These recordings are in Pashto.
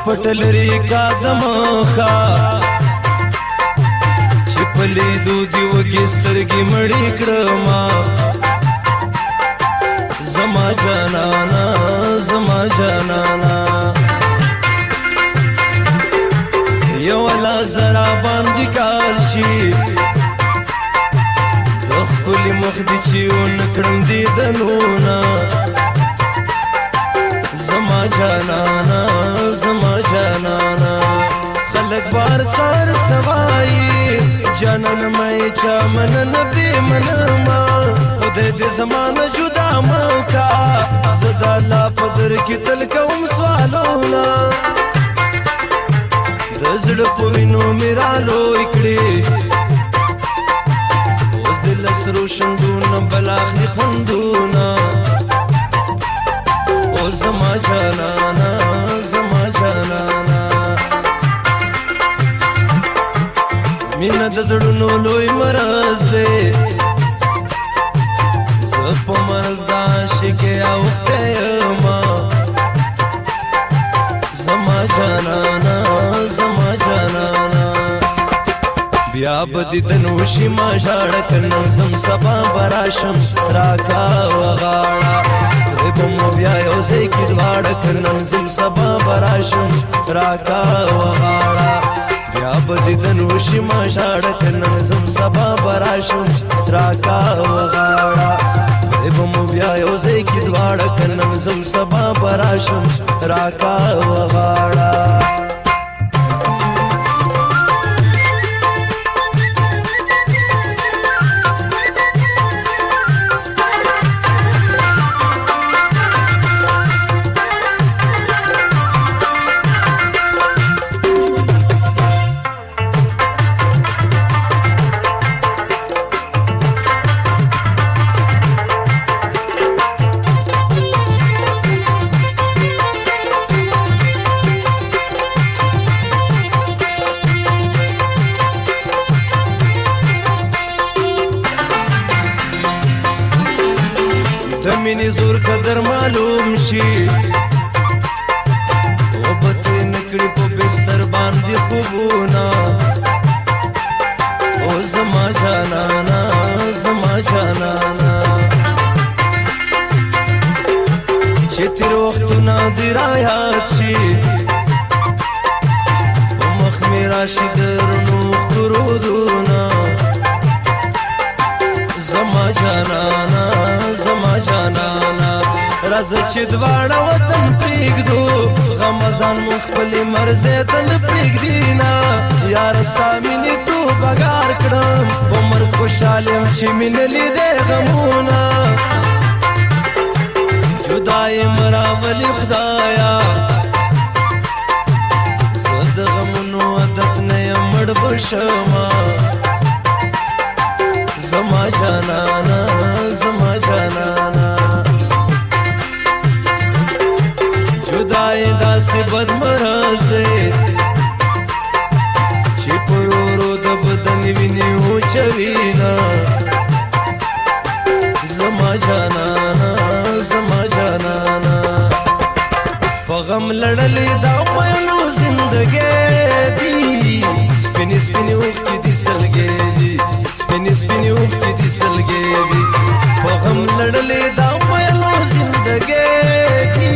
پټ لري قدم خا چې په لیدو دې وږې سترګې مړې کړما زما جانانا زما جانانا یو لا زرا باندې کال شي د خپلې مخ دې چې ونکړم دیدنونه زما جانانا زما جانانا خلق بار سار سوائی جانان میں چا منن بے منما خدای دې زمانه جدا مکا زدا لا پدر کی تل کوم سوالونا د زړه په وینو میرالو کړي اوس د لسرو شندونه بلاخي خوندونه او زما جانانا زما جانانا مینه د زړونو لوی مرز دی زه په مرز د عاشقۍ اوښتی یمه زما جانانا زما جانانا بیا به دې د نوشي ما ژاړه که نن ځم سبا به راشم راکا وغاړه خدای به مو بیا یو ځای کې دواړه که نن ځم سبا به راشم راکا وغاړه بیا به دې د نوشي ما ژاړه که نن ځم سبا به راشم راکا وغاړه خدای به مو بیا یو ځای کې دواړه که نن ځم سبا به راشم راکا وغاړه د مینې زور قدر معلوم شي وبته نکړي په بستر باندې خوبونه او زما جانانا زما جانانا چې تیر وختونه دې رایاد شي په مخ مې راشي د رڼو ښکرودونه زما جانانا زما جانانا راځه چې دواړه وطن پرېږدو غمزان مو خپلې مرزې ته نه پرېږدي نه یاره ستا مینې تو بګار کړم په مرګ خوشحال یم چې مینه لیدې غمونه جدا یم راولي خدایه زه د غمونو عادت نه یم مړ به شمه زما جانانا زما جانانا جدای داسې بد مرض دی چې په ورو ورو د بدن وینې وچوینه زما جانانا زما جانانا په غم لړلې دا مینو زندګۍ دي سپینې سپینې اوښکې دي سلګۍ دي سپینې سپینې اوښکې دي سلګۍ وي په غم لړلې دا مینو زندګۍ دي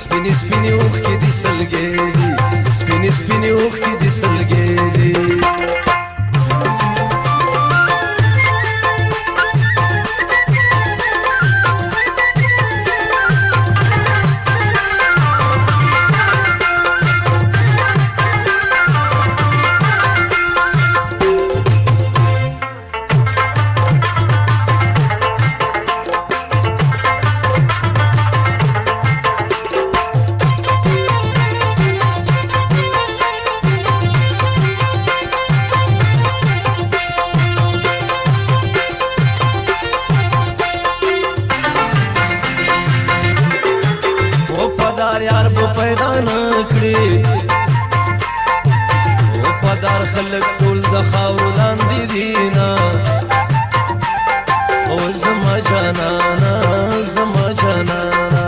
سپینې سپینې اوښکې دي سلګۍ دي سپینې سپینې اوښکې دي سلګۍ دي یار به پیدا نکړي وفادار خلک ټول د خاورو لاندې دي نه او زما جانانا زما جانانا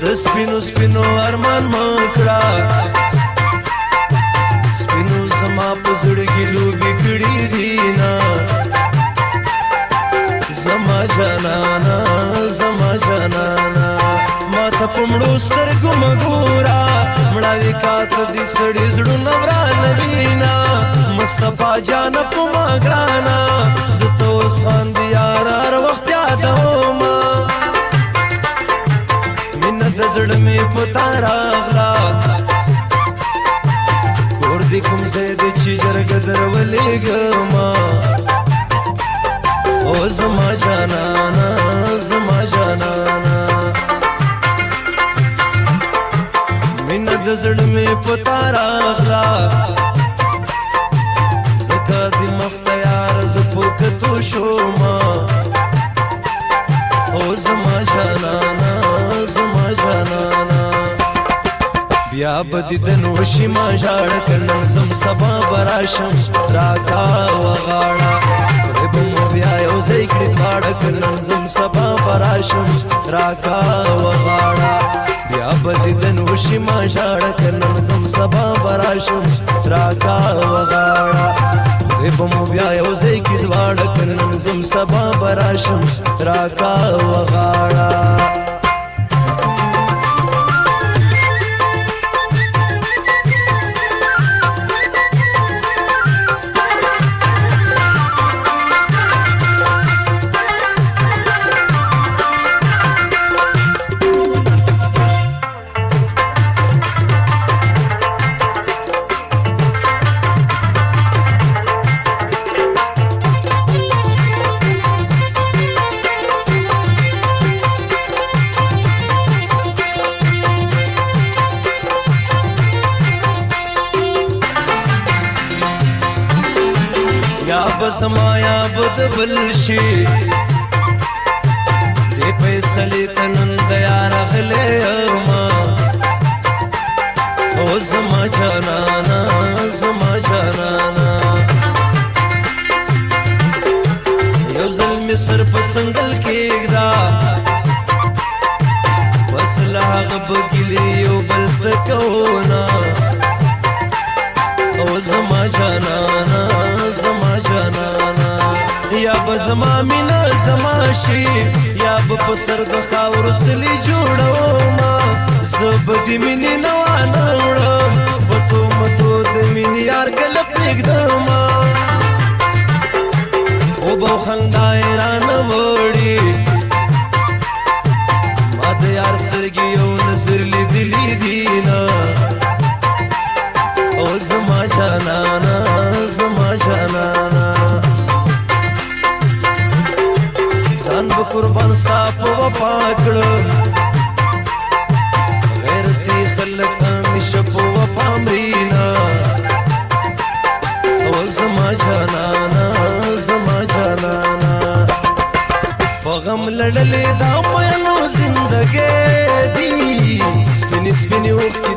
د سپینو سپینو ارمان مکړه سپینو زما په زړګي لوبې کړې دي نا زما جانانا زما جانانا ما ته په مړو سترګو مه ګوره مړاوې کاته دې سړي زړونه ورانه وینا مصطفی جانه په ما ګرانه زه ته اوس خاندې یار هر وخت یادومه مینه د زړه مې په تا راغله کور دې کوم ځای دی چې جرګه درولېږمه او زما جانانا زما جانانا مینه د زړه مې په تا راغله ځکه دې مخ ته یار زه په کتو شومه او زما جانانا زما جانانا بیا به دې د نوشي ما ژاړه که نن ځم سبا به راشم راکا وغاړه خدای به مو بیا یو ځای کړي دواړه که نن ځم سبا به راشم راکا وغاړه بیا به دې د نوشي ما ژاړه که نن ځم سبا به راشم راکا وغاړه خدای به مو بیا یو ځای کړي دواړه که نن ځم سبا به راشم راکا وغاړه یا بسما یا بد بلشی دی پیسلی تنن دیا رغلی اما او زما جانانا زما جانانا یو ظلمی سر پسنگل کېږدا بس لاغ بگلی یو بلت کونا او زما جانانا زما جانانا یا به زما مینا زما شي یا به په سر د خاورو سلی جوړومه زه به د مینې نه وانه وړم بتو متو د مینې یار کله پرېږدمه او به خندا یې رانه وړي ما د یار سترګې یو نظر لیدلي دي نه او زما جانانا زما جانانا ځان به قربان ستا په وفا کړم غیرتي خلک همیشه په وفا مرینا او زما جانانا زما جانانا په غم لړلې دا مینو زندګۍ دي سپینې سپینې اوښکې